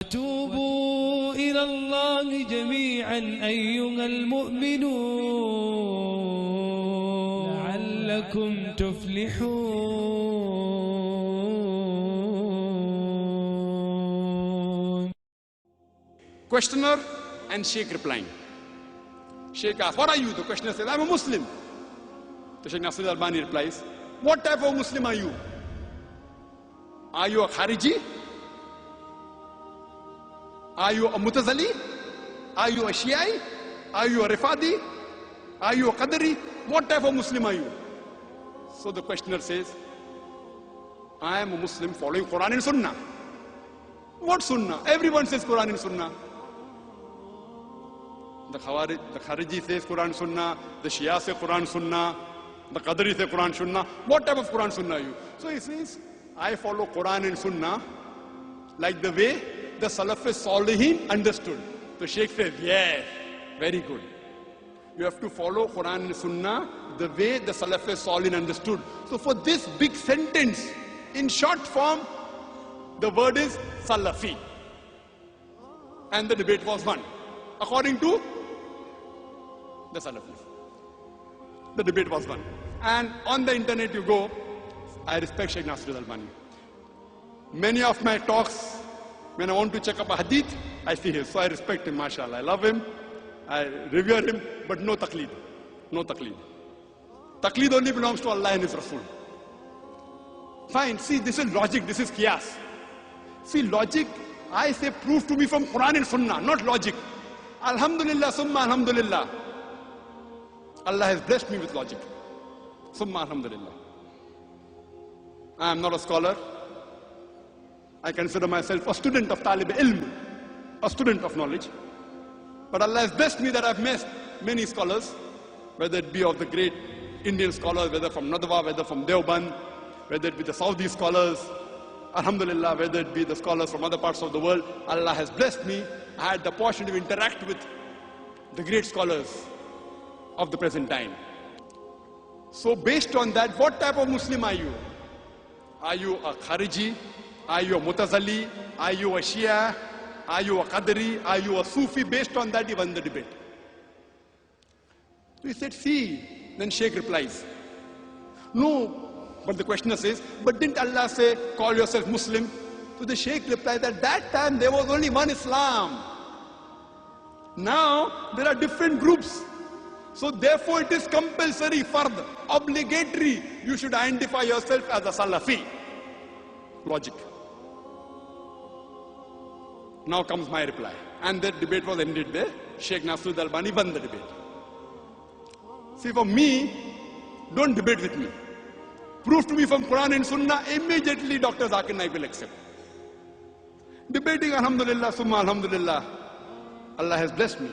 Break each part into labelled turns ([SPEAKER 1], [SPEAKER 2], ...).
[SPEAKER 1] توبوا إلى الله جميعا أيها المؤمنون لعلكم تفلحون.
[SPEAKER 2] Questioner and Sheikh replying. Sheikh asks, what are you? The questioner says, I'm a Muslim. The Sheikh Nasir al-Albani replies, what type of Muslim are you? Are you a Khariji? Are you a Mutazali? Are you a Shia? Are you a Rifadi? Are you a Qadri? What type of Muslim are you? So the questioner says, I am a Muslim following Quran and Sunnah. What Sunnah? Everyone says Quran and Sunnah. The Khariji says Quran Sunnah, the Shia says Quran Sunnah, the Qadri says Quran Sunnah. What type of Quran Sunnah are you? So he says, I follow Quran and Sunnah like the way the Salafi Salihin understood. The Sheikh says, yes, very good. You have to follow Quran and Sunnah the way the Salafi Salihin understood. So for this big sentence, in short form, the word is Salafi. And the debate was won. According to the Salafis. The debate was won. And on the internet you go, I respect Sheikh Nasir al-Albani. Many of my talks, when I want to check up a hadith, I see him. So I respect him, mashallah. I love him, I revere him, but no taqleed. No taqleed. Taqleed only belongs to Allah and His Rasul. Fine, see, this is logic, this is qiyas. See, logic, I say, prove to me from Quran and Sunnah, not logic. Alhamdulillah, summa alhamdulillah. Allah has blessed me with logic. Summa alhamdulillah. I am not a scholar. I consider myself a student of talib ilm, a student of knowledge. But Allah has blessed me that I've met many scholars, whether it be of the great Indian scholars, whether from Nadwa, whether from Deobandi, whether it be the Saudi scholars, alhamdulillah, whether it be the scholars from other parts of the world. Allah has blessed me. I had the opportunity to interact with the great scholars of the present time. So based on that, what type of Muslim are you? Are you a Khariji? Are you a Mutazali? Are you a Shia? Are you a Qadri? Are you a Sufi? Based on that, he won the debate. So he said, see. Then Sheikh replies, no. But the questioner says, but didn't Allah say, call yourself Muslim? So the Sheikh replied that that time there was only one Islam. Now there are different groups. So therefore it is compulsory, fard, obligatory. You should identify yourself as a Salafi. Logic. Now comes my reply. And that debate was ended there. Sheikh Nasir al-Albani won the debate. See, for me, don't debate with me. Prove to me from Quran and Sunnah, immediately Dr. Zakir Naik will accept. Debating, alhamdulillah, summa alhamdulillah, Allah has blessed me.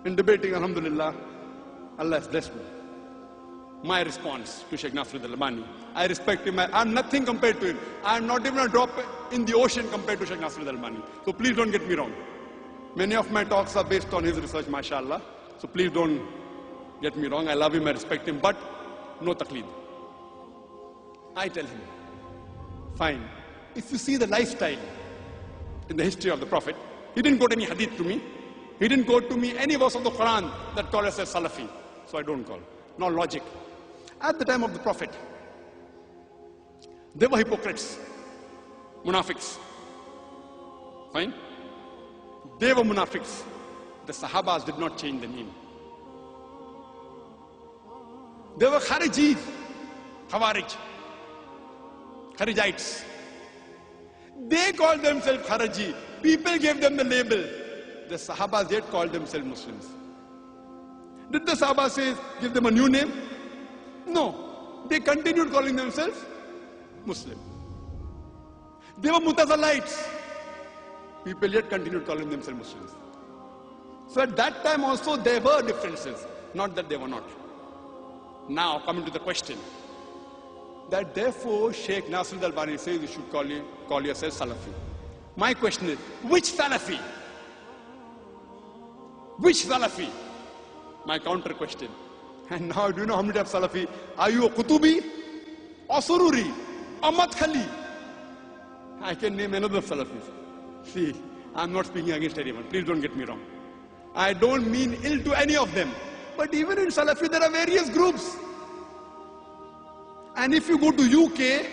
[SPEAKER 2] In debating, alhamdulillah, Allah has blessed me. My response to Sheikh Nasir al-Albani, I respect him, I am nothing compared to him. I am not even a drop in the ocean compared to Sheikh Nasir al-Albani. So please don't get me wrong. Many of my talks are based on his research, mashallah. So please don't get me wrong. I love him, I respect him, but no taqleed. I tell him, fine, if you see the lifestyle in the history of the Prophet, he didn't quote any hadith to me. He didn't quote to me any verse of the Quran that called us as Salafi. So I don't call. No logic. At the time of the Prophet, they were hypocrites, munafiqs. Fine? They were munafiqs. The Sahabas did not change the name. They were Kharijis, Khawarij. Kharijites. They called themselves Khariji. People gave them the label. The Sahabas yet called themselves Muslims. Did the Sahabas say, give them a new name? No. They continued calling themselves Muslim. They were Mutazalites. People yet continued calling themselves Muslims. So at that time also there were differences. Not that they were not. Now coming to the question. That therefore Sheikh Nasir al-Albani says you should call yourself Salafi. My question is, which Salafi? Which Salafi? My counter question. And now do you know how many types of Salafi? Are you a Qutubi or Sururi or Madkhali? I can name another Salafis. See, I'm not speaking against anyone. Please don't get me wrong. I don't mean ill to any of them. But even in Salafi, there are various groups. And if you go to UK,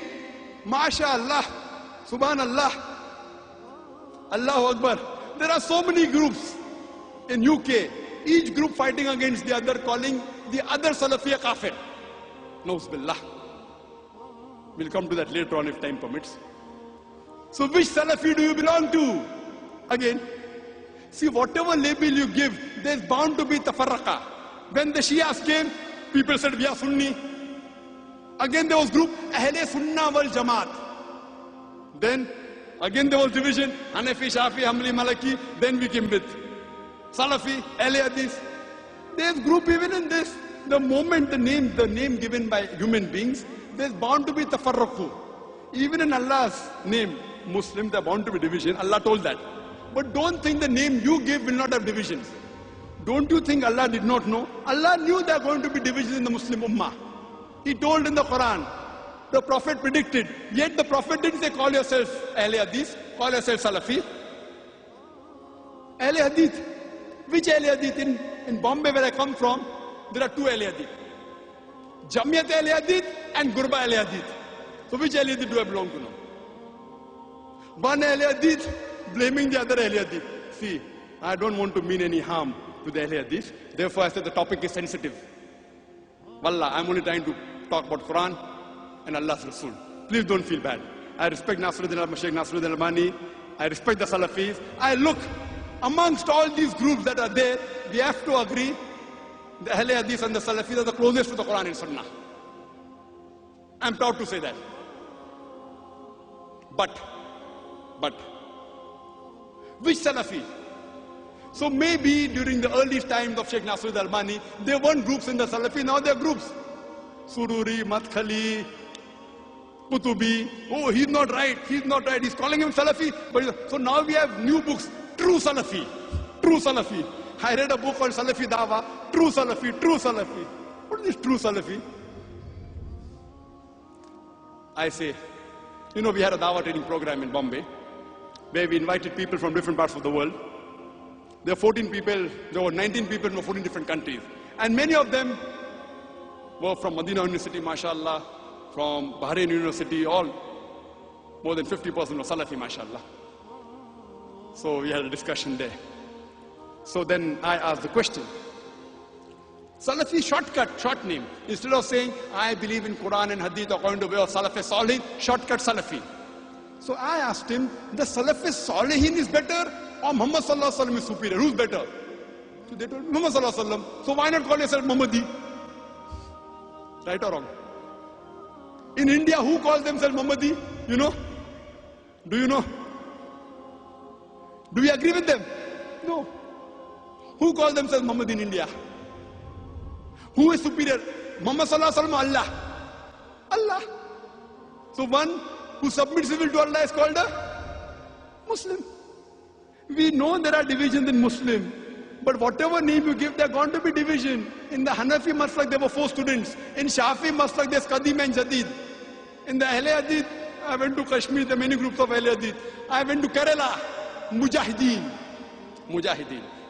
[SPEAKER 2] MashaAllah, Subhanallah, Allahu Akbar, there are so many groups in UK, each group fighting against the other, calling the other Salafi a kafir. Nauz billah. We'll come to that later on if time permits. So which Salafi do you belong to? Again, see, whatever label you give, there's bound to be tafarraqa. When the Shias came, people said, we are Sunni. Again there was group, Ahle Sunnah wal Jamaat. Then, again there was division, Hanafi, Shafi, Hanbali, Maliki. Then we came with Salafi, Ahle Hadith. There's group even in this. The moment the name given by human beings, there's bound to be tafarruqu. Even in Allah's name, Muslim, there's bound to be division. Allah told that. But don't think the name you give will not have divisions. Don't you think Allah did not know? Allah knew there are going to be divisions in the Muslim Ummah. He told in the Quran. The Prophet predicted. Yet the Prophet didn't say, call yourself Ahle Hadith, call yourself Salafi. Ahle Hadith. Which Ahle Hadith? In Bombay where I come from, there are two Ahle Hadith. Jamiyat Ahle Hadith and Gurba Ahle Hadith. So which Ahle Hadith do I belong to now? One Ahle Hadith blaming the other Ahle Hadith. See, I don't want to mean any harm to the Ahle Hadith. Therefore I said the topic is sensitive. Wallah, I'm only trying to talk about Quran and Allah's Rasul. Please don't feel bad. I respect Sheikh Nasruddin Albani. I respect the Salafis. I look amongst all these groups that are there, we have to agree the Ahle Hadith and the Salafis are the closest to the Quran and Sunnah. I'm proud to say that. But, which Salafi? So maybe during the early times of Sheikh Nasruddin Albani, there weren't groups in the Salafi, now there are groups. Sururi, Madkhali, Kutubi. Oh, he's not right, he's calling him Salafi. So now we have new books, True Salafi. I read a book called Salafi Dawa, True Salafi. What is this True Salafi? I say, you know, we had a Dawa training program in Bombay, where we invited people from different parts of the world. There were 19 people from 14 different countries. And many of them were from Medina University, mashallah, from Bahrain University, all more than 50% were Salafi, mashallah. So we had a discussion there. So then I asked the question, Salafi short name. Instead of saying, I believe in Quran and Hadith according to the way of Salafi Salihin, shortcut Salafi. So I asked him, the Salafi Salihin is better or Muhammad Sallallahu Alaihi Wasallam is superior? Who's better? So they told me, Muhammad Sallallahu Alaihi Wasallam. So why not call yourself Muhammadi? Right or wrong? In India, who calls themselves Muhammadi? You know? Do you know? Do we agree with them? No. Who calls themselves Muhammad in India? Who is superior? Muhammad Sallallahu Alaihi Wasallam, Allah. So one who submits his will to Allah is called a Muslim. We know there are divisions in Muslim, but whatever name you give, there are going to be division. In the Hanafi Maslak, there were 4 students. In Shafi Maslak, there's Qadim and Jadid. In the Ahle Hadith, I went to Kashmir, there are many groups of Ahle Hadith. I went to Kerala, Mujahideen.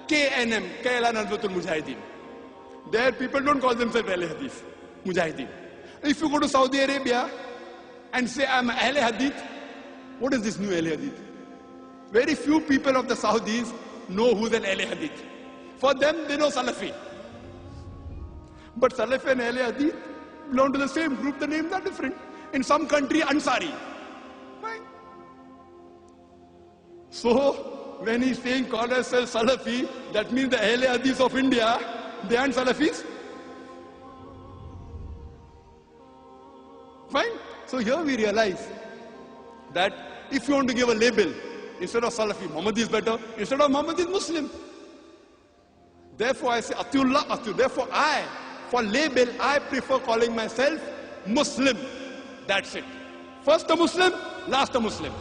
[SPEAKER 2] KNM, Kerala Nazwatul Mujahideen. There people don't call themselves Ahle Hadith, Mujahideen. If you go to Saudi Arabia and say, I'm Ahle Hadith, what is this new Ahle Hadith? Very few people of the Saudis know who's an Ahle Hadith. For them, they know Salafi. But Salafi and Ahle Hadith belong to the same group, the names are different. In some country, Ansari. Fine. So, when he's saying call ourselves Salafi, that means the Ahle Hadith of India, they aren't Salafis? Fine. So here we realize that if you want to give a label, instead of Salafi, Muhammad is better. Instead of Muhammad is Muslim. Therefore I say, Atiullah, Atiullah. Therefore for label, I prefer calling myself Muslim. That's it. First a Muslim, last a Muslim.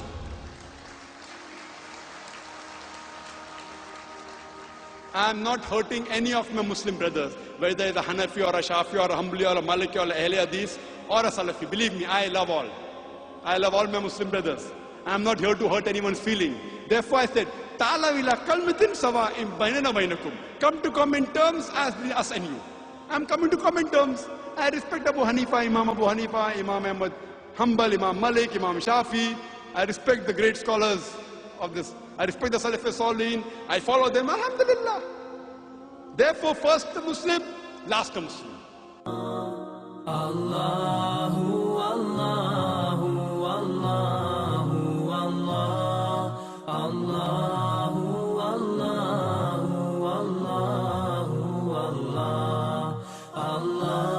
[SPEAKER 2] I am not hurting any of my Muslim brothers, whether it's a Hanafi or a Shafi or a Hanbali or a Maliki or a Ahle Hadith or a Salafi. Believe me, I love all. I love all my Muslim brothers. I'm not here to hurt anyone's feeling. Therefore I said, Ta'ala ila kalmatin sawa in bainana bainakum. Come to common terms as us and you. I'm coming to common terms. I respect Abu Hanifa, Imam Ahmad Hanbal, Imam Malik, Imam Shafi. I respect the great scholars of this. I respect the Salafi Salihin. I follow them, alhamdulillah. Therefore, first the Muslim, last the Muslim.
[SPEAKER 1] Allahu, Allahu, Allahu, Allah, Allahu, Allahu, Allahu, Allah, Allah.